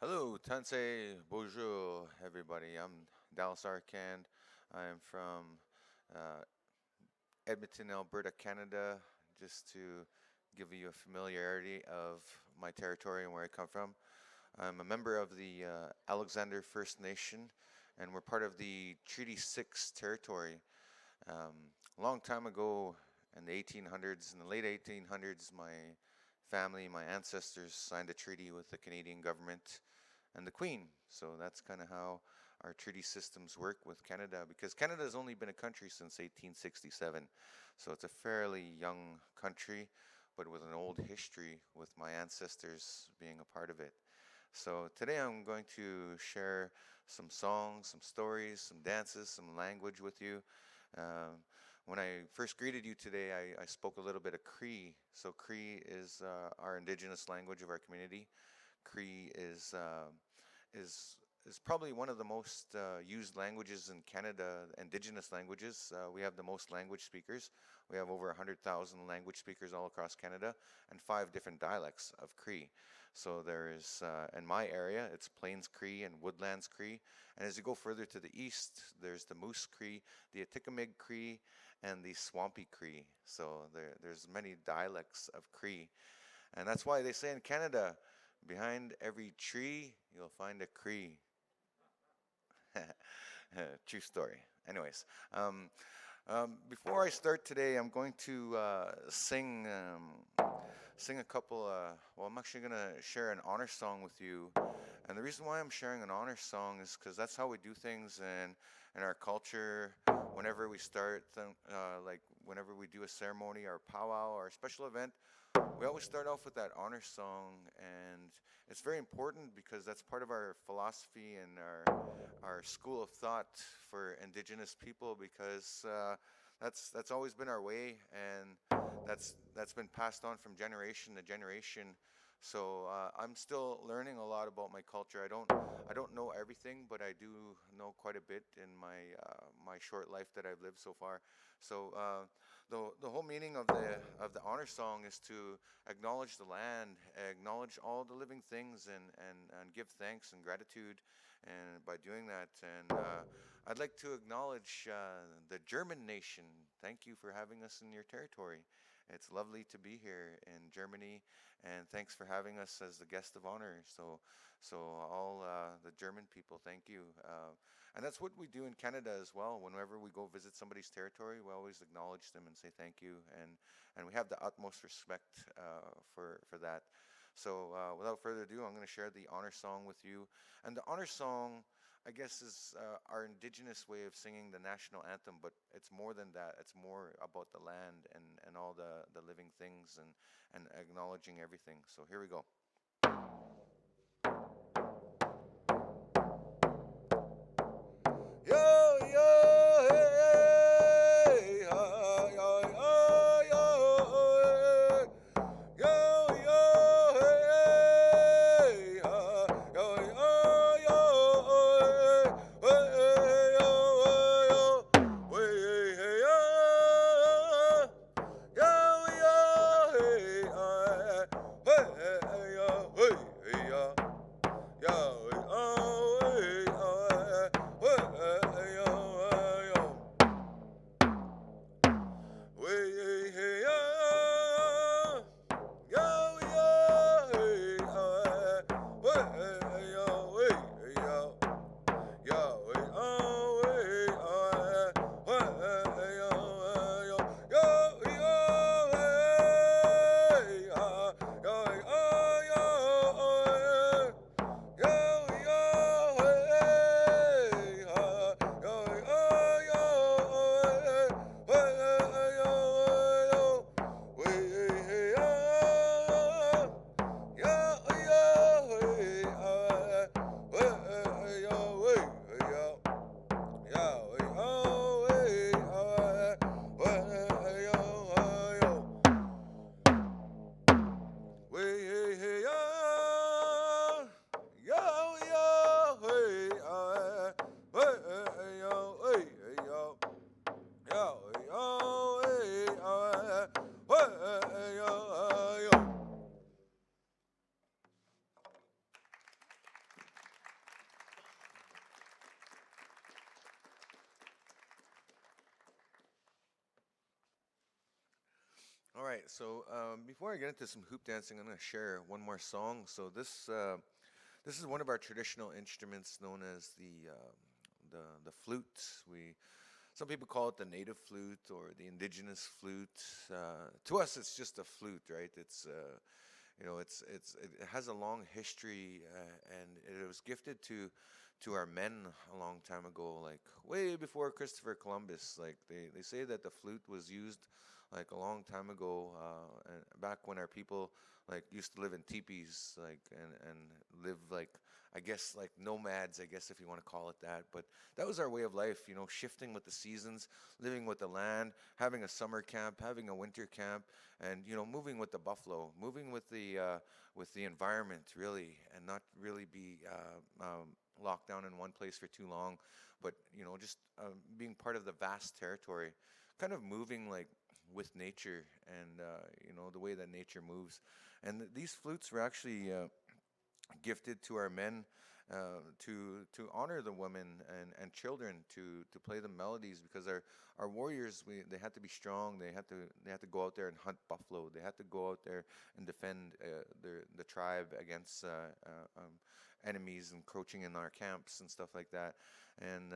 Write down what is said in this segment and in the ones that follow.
Hello, Tansei, bonjour, everybody. I'm Dallas Arcand. I'm from uh, Edmonton, Alberta, Canada, just to give you a familiarity of my territory and where I come from. I'm a member of the Alexander First Nation, and we're part of the Treaty 6 territory. A long time ago in the 1800s, in the late 1800s, my family, my ancestors signed a treaty with the Canadian government and the Queen. So that's kind of how our treaty systems work with Canada, because Canada has only been a country since 1867. So it's a fairly young country, but with an old history, with my ancestors being a part of it. So today I'm going to share some songs, some stories, some dances, some language with you. Um, when I first greeted you today, I spoke a little bit of Cree. So Cree is our indigenous language of our community. Cree is is probably one of the most used languages in Canada, indigenous languages. We have the most language speakers. We have over 100,000 language speakers all across Canada and five different dialects of Cree. So there is, in my area, it's Plains Cree and Woodlands Cree. And as you go further to the east, there's the Moose Cree, the Atikamekw Cree, and the Swampy Cree. So there's many dialects of Cree. And that's why they say in Canada, behind every tree, you'll find a Cree. True story. Anyways, um, before I start today, I'm going to sing a couple. Well, I'm actually going to share an honor song with you, and the reason why I'm sharing an honor song is because that's how we do things in our culture. Whenever we start, like whenever we do a ceremony or a powwow or a special event, we always start off with that honor song, and it's very important because that's part of our philosophy and our school of thought for Indigenous people. Because that's always been our way, and that's been passed on from generation to generation. So I'm still learning a lot about my culture. I don't know everything, but I do know quite a bit in my short life that I've lived so far. So the whole meaning of the honor song is to acknowledge the land, acknowledge all the living things, and give thanks and gratitude. And by doing that, and I'd like to acknowledge the German nation. Thank you for having us in your territory. It's lovely to be here in Germany, and thanks for having us as the guest of honor. So all the German people, thank you. And that's what we do in Canada as well. Whenever we go visit somebody's territory, we always acknowledge them and say thank you, and we have the utmost respect for that. So without further ado, I'm going to share the honor song with you. And the honor song, I guess, is our indigenous way of singing the national anthem, but it's more than that. It's more about the land and all the living things and acknowledging everything. So here we go. Yo, yo, hey, ha, yo, yo, yo, yo, yo, hey, ha, yo, yo, yo, hey, yo, hey, hey, yo, yo, yo, hey, hey, yo, right. So before I get into some hoop dancing, I'm going to share one more song. So this is one of our traditional instruments known as the flute. We Some people call it the native flute or the indigenous flute. To us, it's just a flute, right? It has a long history, and it was gifted to our men a long time ago, like way before Christopher Columbus. Like they say that the flute was used like a long time ago, and back when our people like used to live in teepees, like and live like, I guess, like nomads, I guess, if you want to call it that. But that was our way of life, shifting with the seasons, living with the land, having a summer camp, having a winter camp, and moving with the buffalo, moving with the environment, really, and not really be locked down in one place for too long, but just being part of the vast territory, kind of moving like with nature, and the way that nature moves. And these flutes were actually gifted to our men, to honor the women and children, to play the melodies, because our warriors, they had to be strong. They had to go out there and hunt buffalo. They had to go out there and defend the tribe against enemies encroaching in our camps and stuff like that. And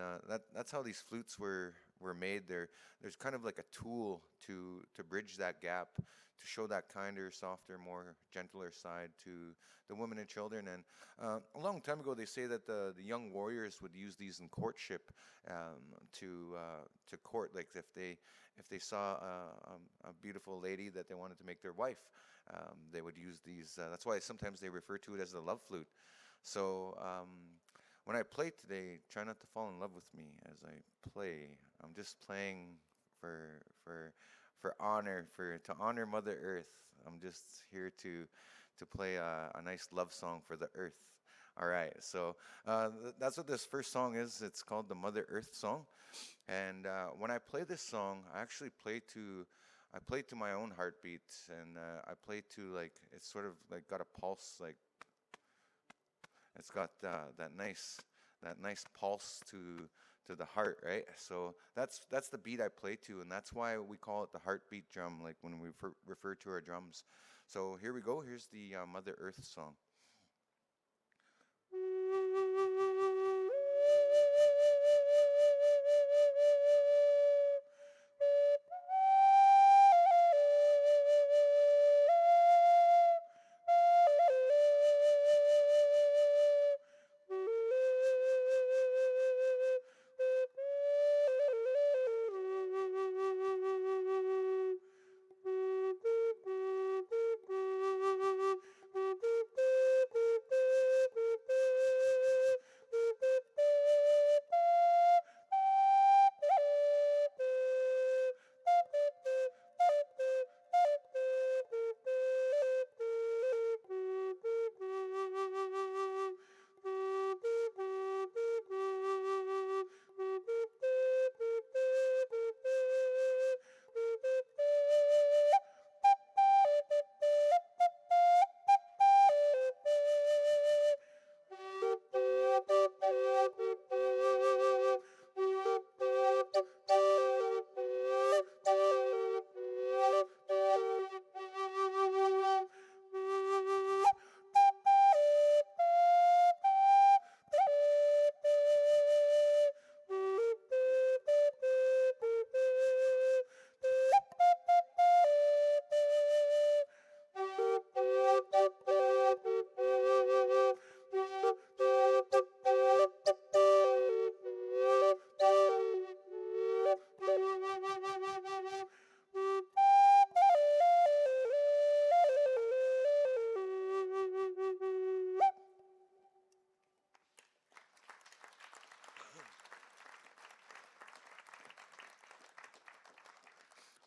that's how these flutes were made. There's kind of like a tool to bridge that gap, to show that kinder, softer, more gentler side to the women and children. And a long time ago, they say that the young warriors would use these in courtship, to court, like if they saw a beautiful lady that they wanted to make their wife, they would use these. That's why sometimes they refer to it as the love flute. So when I play today, try not to fall in love with me as I play. I'm just playing for honor, to honor Mother Earth. I'm just here to play a nice love song for the Earth. All right, so that's what this first song is. It's called the Mother Earth song, and when I play this song, I play to my own heartbeat, and I play to, like, it's sort of like got a pulse, like it's got that nice pulse to the heart, right? So that's the beat I play to, and that's why we call it the heartbeat drum, like when we refer to our drums. So here we go. Here's the Mother Earth song.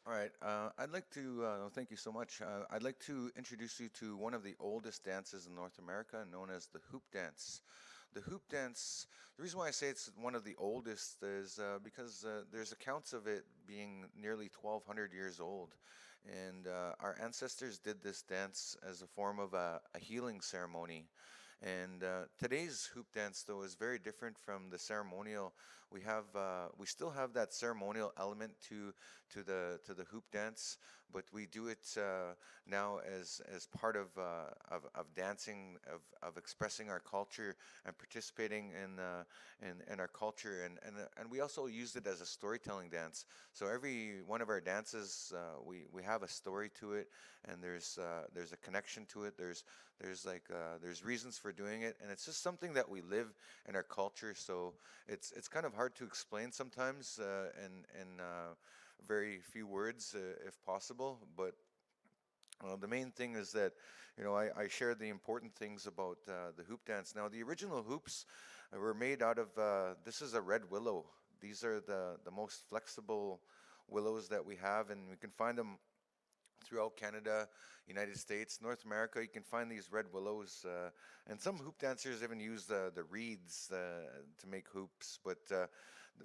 All right, I'd like to thank you so much. I'd like to introduce you to one of the oldest dances in North America, known as the hoop dance. The hoop dance, the reason why I say it's one of the oldest is because there's accounts of it being nearly 1,200 years old. And our ancestors did this dance as a form of a healing ceremony. And today's hoop dance, though, is very different from the ceremonial. We still have that ceremonial element to the hoop dance, but we do it now as part of dancing, of expressing our culture and participating in our culture, and we also use it as a storytelling dance. So every one of our dances, we have a story to it, and there's a connection to it. There's reasons for doing it, and it's just something that we live in our culture. So it's kind of hard to explain sometimes in very few words, if possible. But the main thing is that, I share the important things about the hoop dance. Now, the original hoops were made out of, this is a red willow. These are the most flexible willows that we have, and we can find them throughout Canada, United States, North America. You can find these red willows, and some hoop dancers even use the reeds to make hoops. But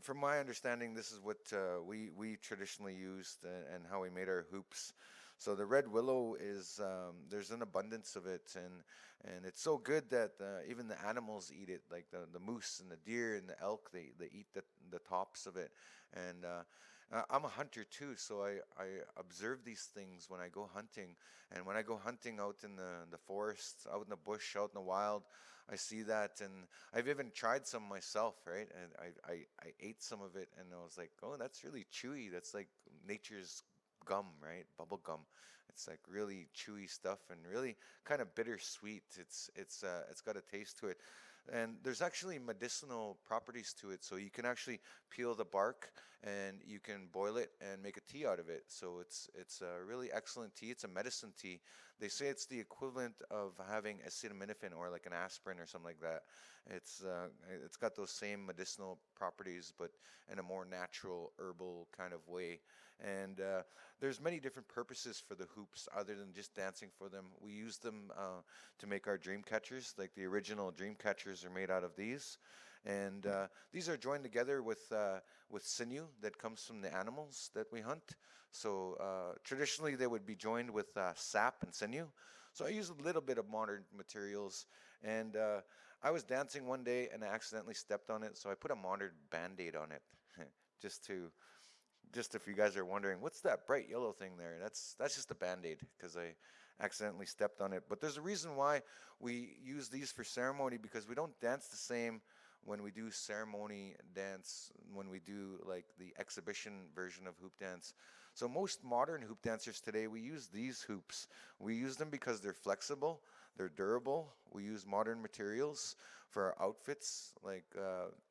from my understanding, this is what we traditionally used, and how we made our hoops. So the red willow is, there's an abundance of it, and it's so good that even the animals eat it, like the moose and the deer and the elk. They eat the tops of it. And I'm a hunter too, so I observe these things when I go hunting. And when I go hunting out in the forest, out in the bush, out in the wild, I see that, and I've even tried some myself, right? And I ate some of it, and I was like, oh, that's really chewy. That's like nature's gum, right? Bubble gum. It's like really chewy stuff and really kind of bittersweet. It's got a taste to it. And there's actually medicinal properties to it. So you can actually peel the bark and you can boil it and make a tea out of it. So it's a really excellent tea. It's a medicine tea. They say it's the equivalent of having acetaminophen or like an aspirin or something like that. It's got those same medicinal properties, but in a more natural herbal kind of way. And there's many different purposes for the hoops other than just dancing for them. We use them to make our dream catchers. Like the original dream catchers are made out of these. And these are joined together with sinew that comes from the animals that we hunt. So traditionally they would be joined with sap and sinew. So I use a little bit of modern materials. And I was dancing one day and I accidentally stepped on it. So I put a modern Band-Aid on it just if you guys are wondering, what's that bright yellow thing there? That's just a Band-Aid because I accidentally stepped on it. But there's a reason why we use these for ceremony, because we don't dance the same when we do ceremony dance, when we do like the exhibition version of hoop dance. So most modern hoop dancers today, we use these hoops. We use them because they're flexible, they're durable. We use modern materials for our outfits. Like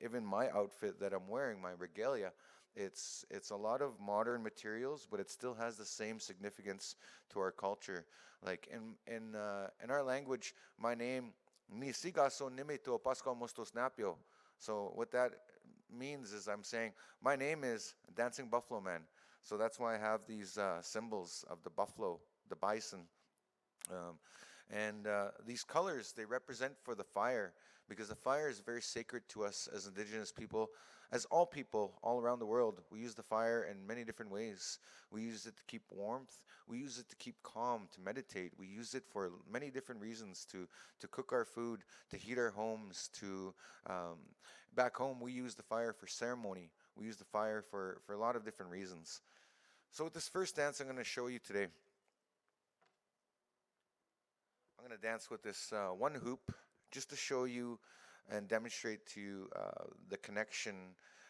even my outfit that I'm wearing, my regalia, it's a lot of modern materials, but it still has the same significance to our culture. Like in our language, my name ni sigaso nimito pascal mostos napio. So what that means is I'm saying my name is Dancing Buffalo Man. So that's why I have these symbols of the buffalo, the bison. And these colors, they represent for the fire, because the fire is very sacred to us as Indigenous people, as all people all around the world. We use the fire in many different ways. We use it to keep warmth. We use it to keep calm, to meditate. We use it for many different reasons, to cook our food, to heat our homes, to back home we use the fire for ceremony. We use the fire for a lot of different reasons. So with this first dance I'm going to show you today, I'm going to dance with this one hoop just to show you and demonstrate to you the connection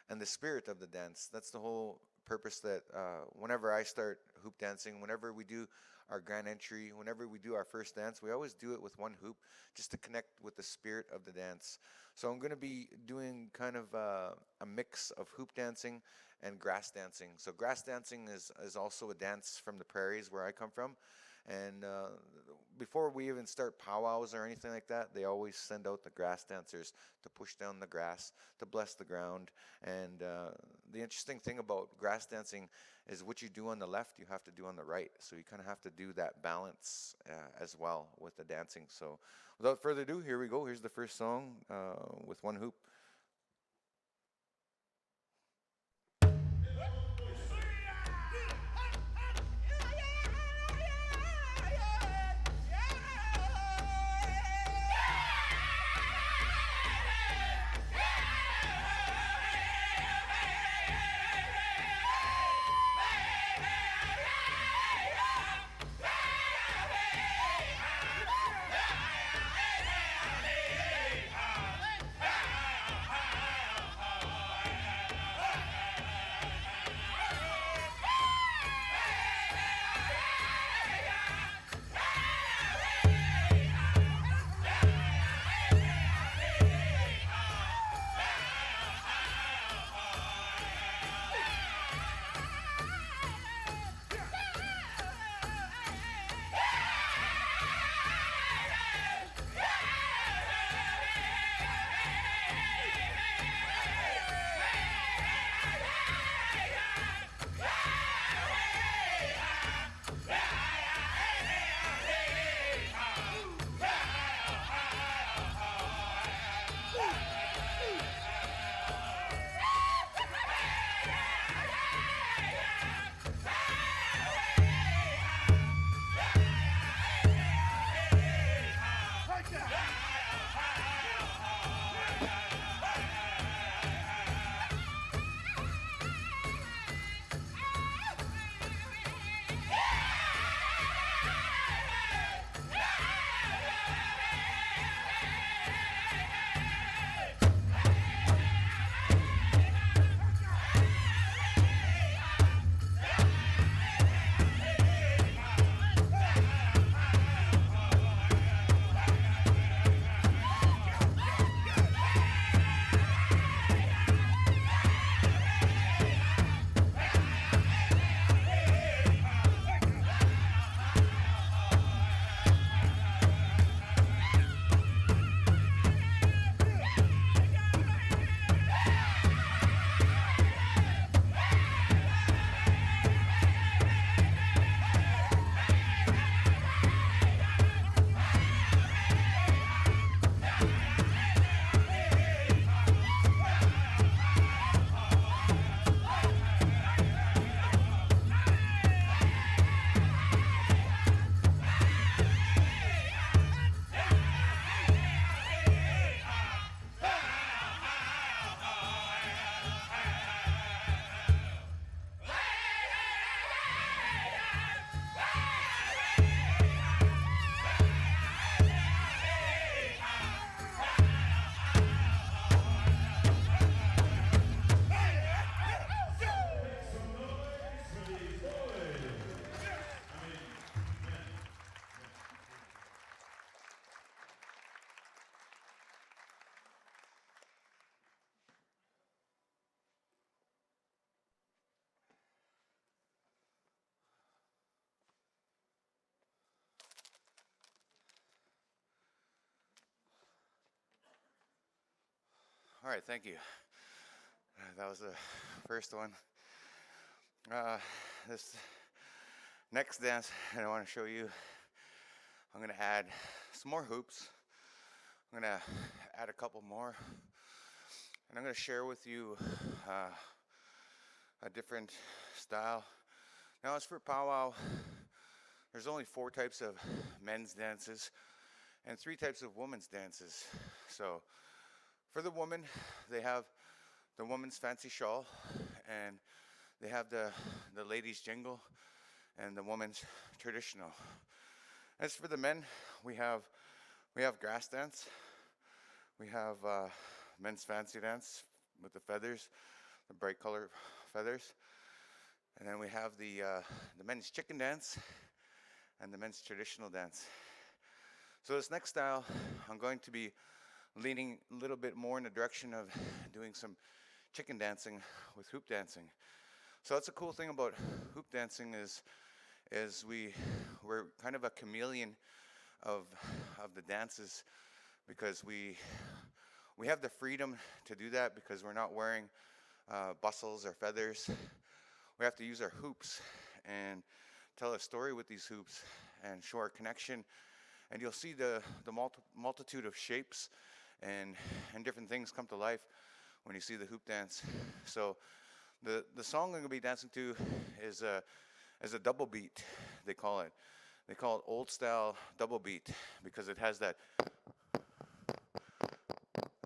and the spirit of the dance. That's the whole purpose, that whenever I start hoop dancing, whenever we do our grand entry, whenever we do our first dance, we always do it with one hoop just to connect with the spirit of the dance. So I'm going to be doing kind of a mix of hoop dancing and grass dancing. So grass dancing is also a dance from the prairies where I come from. And before we even start powwows or anything like that, they always send out the grass dancers to push down the grass, to bless the ground. And the interesting thing about grass dancing is what you do on the left, you have to do on the right. So you kind of have to do that balance as well with the dancing. So without further ado, here we go. Here's the first song with one hoop. All right, thank you. That was the first one. This next dance that I want to show you, I'm going to add some more hoops. I'm going to add a couple more. And I'm going to share with you a different style. Now, as for powwow, there's only 4 types of men's dances and 3 types of women's dances. So for the woman, they have the woman's fancy shawl, and they have the ladies jingle, and the woman's traditional. As for the men, we have grass dance, we have men's fancy dance with the feathers, the bright color feathers, and then we have the men's chicken dance and the men's traditional dance. So this next style, I'm going to be leaning a little bit more in the direction of doing some chicken dancing with hoop dancing. So that's a cool thing about hoop dancing is we're kind of a chameleon of the dances, because we have the freedom to do that because we're not wearing bustles or feathers. We have to use our hoops and tell a story with these hoops and show our connection. And you'll see the multitude of shapes and different things come to life when you see the hoop dance. So the song I'm going to be dancing to is a double beat, they call it. They call it old style double beat because it has that,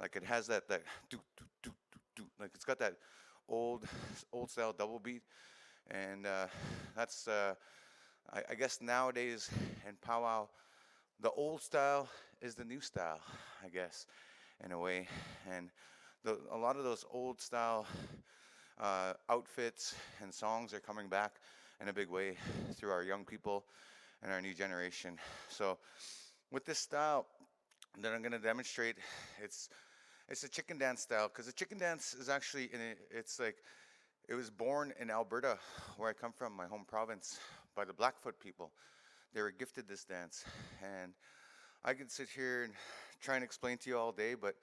like it has that do do do do do, like it's got that old style double beat, and that's I guess nowadays in powwow, the old style is the new style, I guess, in a way. And a lot of those old style outfits and songs are coming back in a big way through our young people and our new generation. So with this style that I'm going to demonstrate, it's a chicken dance style, because the chicken dance is actually it was born in Alberta, where I come from, my home province, by the Blackfoot people. They were gifted this dance, and I could sit here and try and explain to you all day, but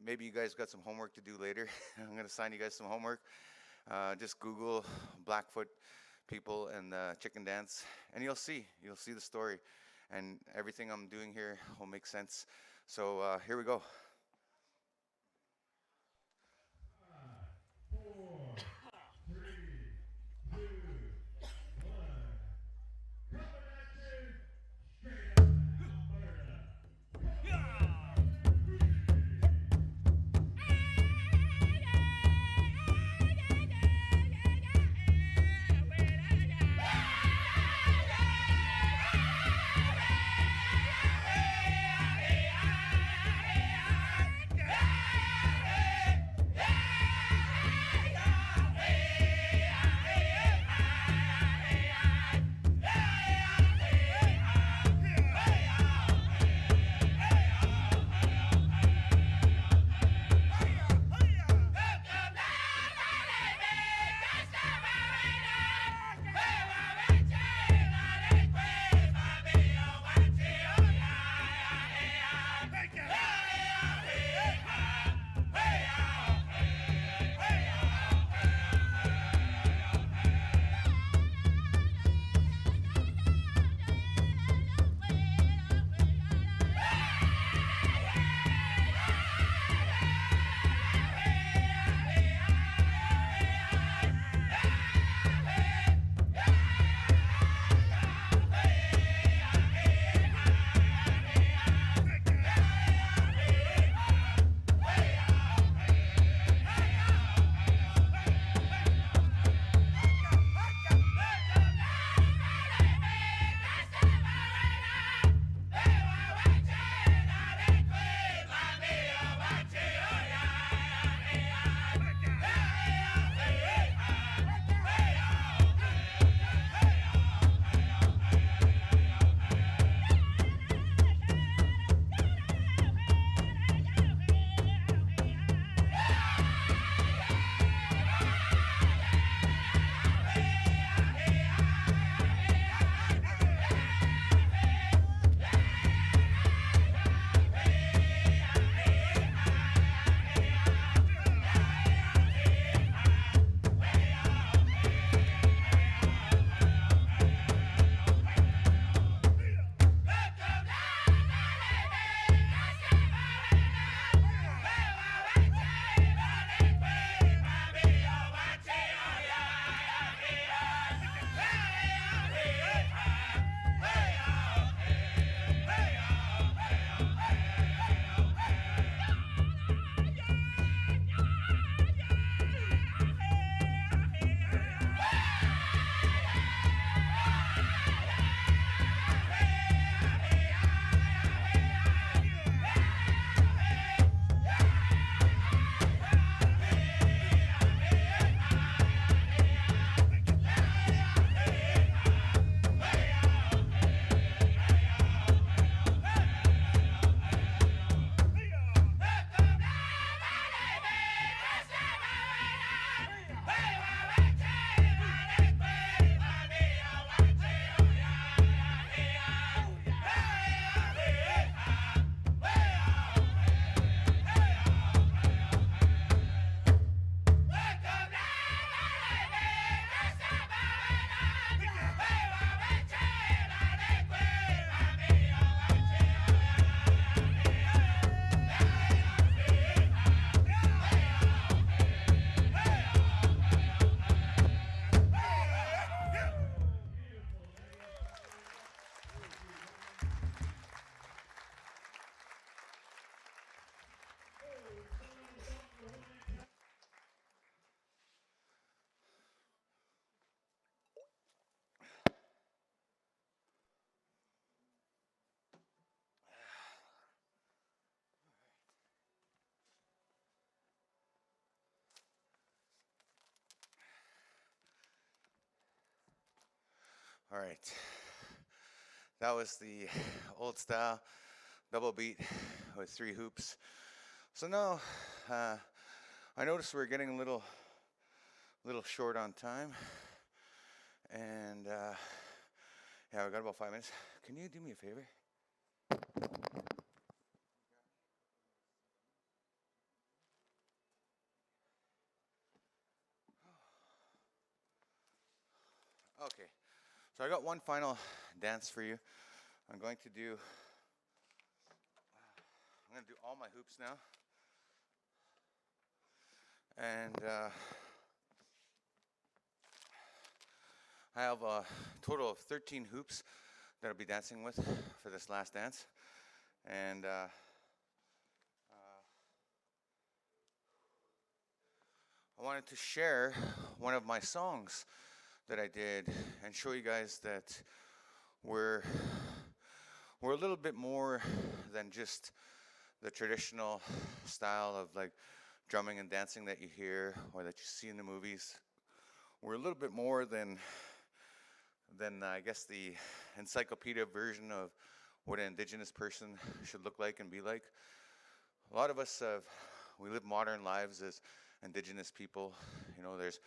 maybe you guys got some homework to do later. I'm going to assign you guys some homework. Just Google Blackfoot people and chicken dance, and you'll see the story, and everything I'm doing here will make sense. So here we go. All right. That was the old style double beat with 3 hoops. So now I noticed we're getting a little short on time, and yeah, we got about 5 minutes. Can you do me a favor? Okay, so I got one final dance for you. I'm going to do all my hoops now, and I have a total of 13 hoops that I'll be dancing with for this last dance, and I wanted to share one of my songs that I did and show you guys that we're a little bit more than just the traditional style of like drumming and dancing that you hear or that you see in the movies. We're a little bit more than I guess the encyclopedia version of what an indigenous person should look like and be like. A lot of us we live modern lives as indigenous people. You know, there's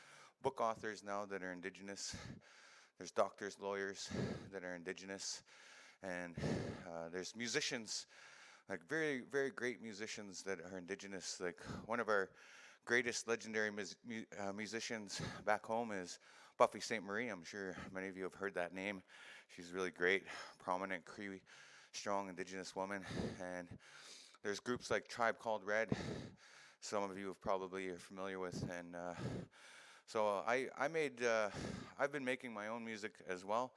book authors now that are indigenous. There's doctors, lawyers that are indigenous, and there's musicians, like very, very great musicians that are indigenous. Like one of our greatest legendary musicians back home is Buffy Sainte-Marie. I'm sure many of you have heard that name. She's really great, prominent Cree, strong indigenous woman. And there's groups like Tribe Called Red. Some of you have probably are familiar with, and so I've been making my own music as well.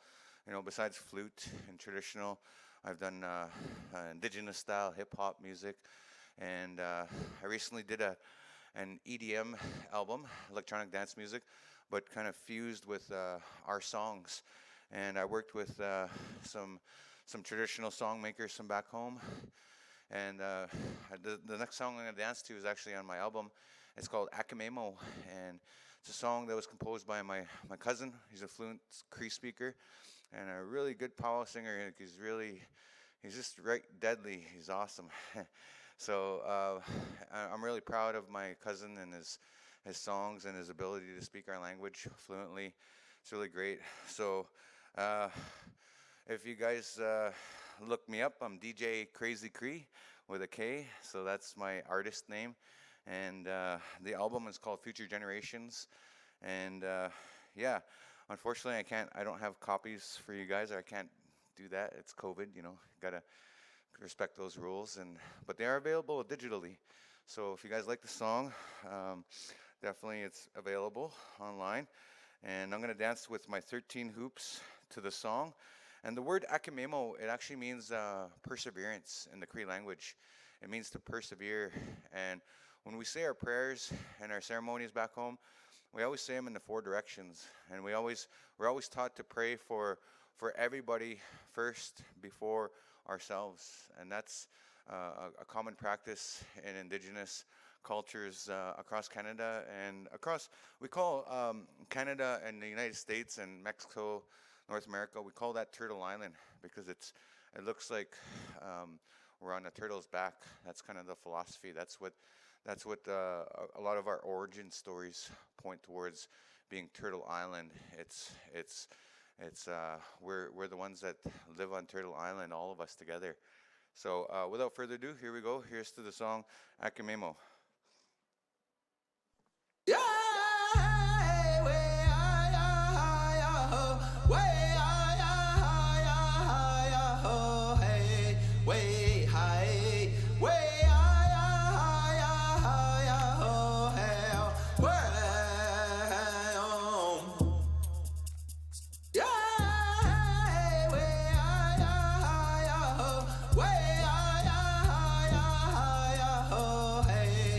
You know, besides flute and traditional, I've done indigenous style hip hop music, and I recently did an EDM album, electronic dance music, but kind of fused with our songs. And I worked with some traditional song makers from back home. And the next song I'm going to dance to is actually on my album. It's called Akimemo, and it's a song that was composed by my cousin. He's a fluent Cree speaker and a really good powwow singer. He's just right deadly. He's awesome. So I'm really proud of my cousin and his songs and his ability to speak our language fluently. It's really great. So if you guys look me up, I'm DJ Crazy Cree with a K, so that's my artist name. And the album is called Future Generations. And yeah, unfortunately I don't have copies for you guys, or I can't do that. It's COVID, you know, gotta respect those rules. But they are available digitally. So if you guys like the song, definitely it's available online. And I'm gonna dance with my 13 hoops to the song. And the word Akimemo, it actually means perseverance in the Cree language. It means to persevere. And when we say our prayers and our ceremonies back home, we always say them in the 4 directions. And we're always taught to pray for everybody first before ourselves. And that's a common practice in indigenous cultures across Canada and across, we call Canada and the United States and Mexico, North America, we call that Turtle Island because it looks like we're on a turtle's back. That's kind of the philosophy. That's what a lot of our origin stories point towards, being Turtle Island. We're the ones that live on Turtle Island, all of us together. So without further ado, here we go. Here's to the song Akimemo. Yeah. Hey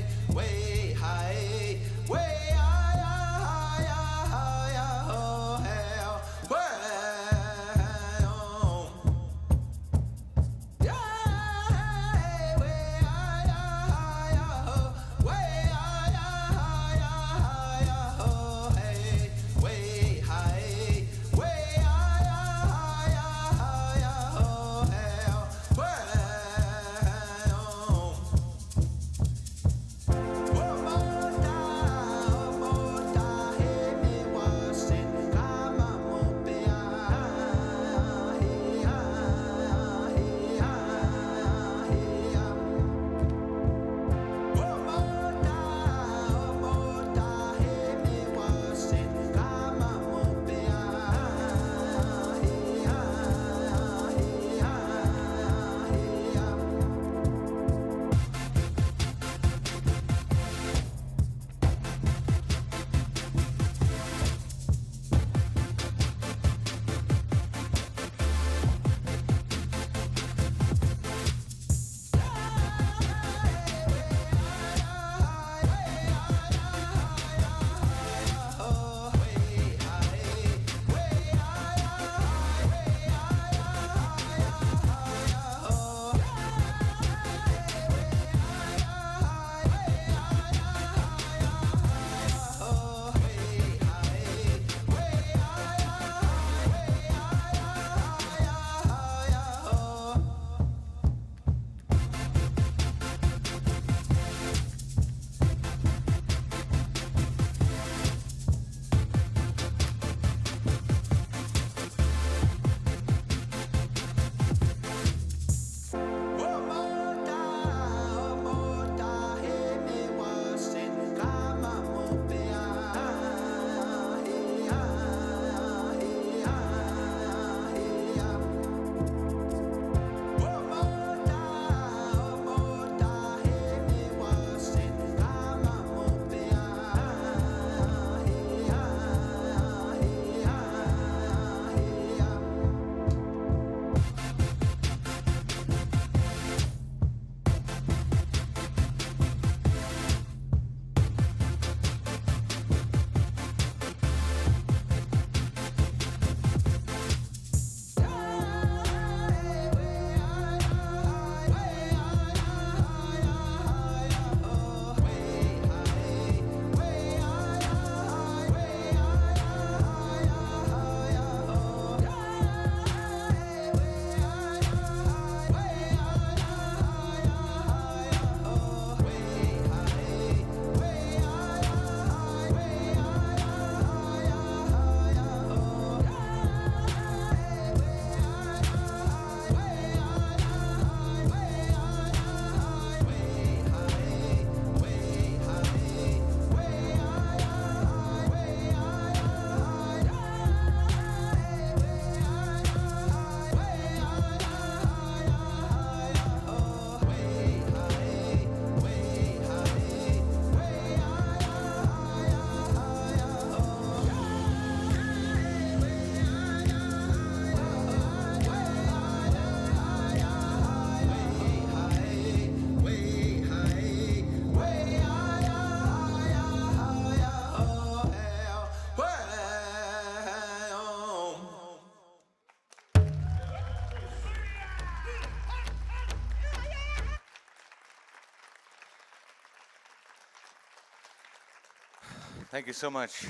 Thank you so much.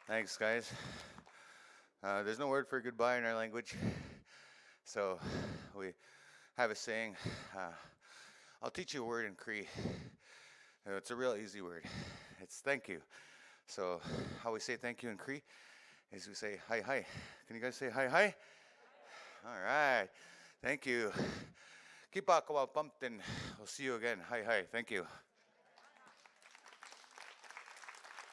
Thanks, guys. There's no word for goodbye in our language, so we have a saying. I'll teach you a word in Cree. It's a real easy word. It's thank you. So how we say thank you in Cree is we say hi hi. Can you guys say hi hi? All right. Thank you. Keep on pumped and we'll see you again. Hi hi. Thank you.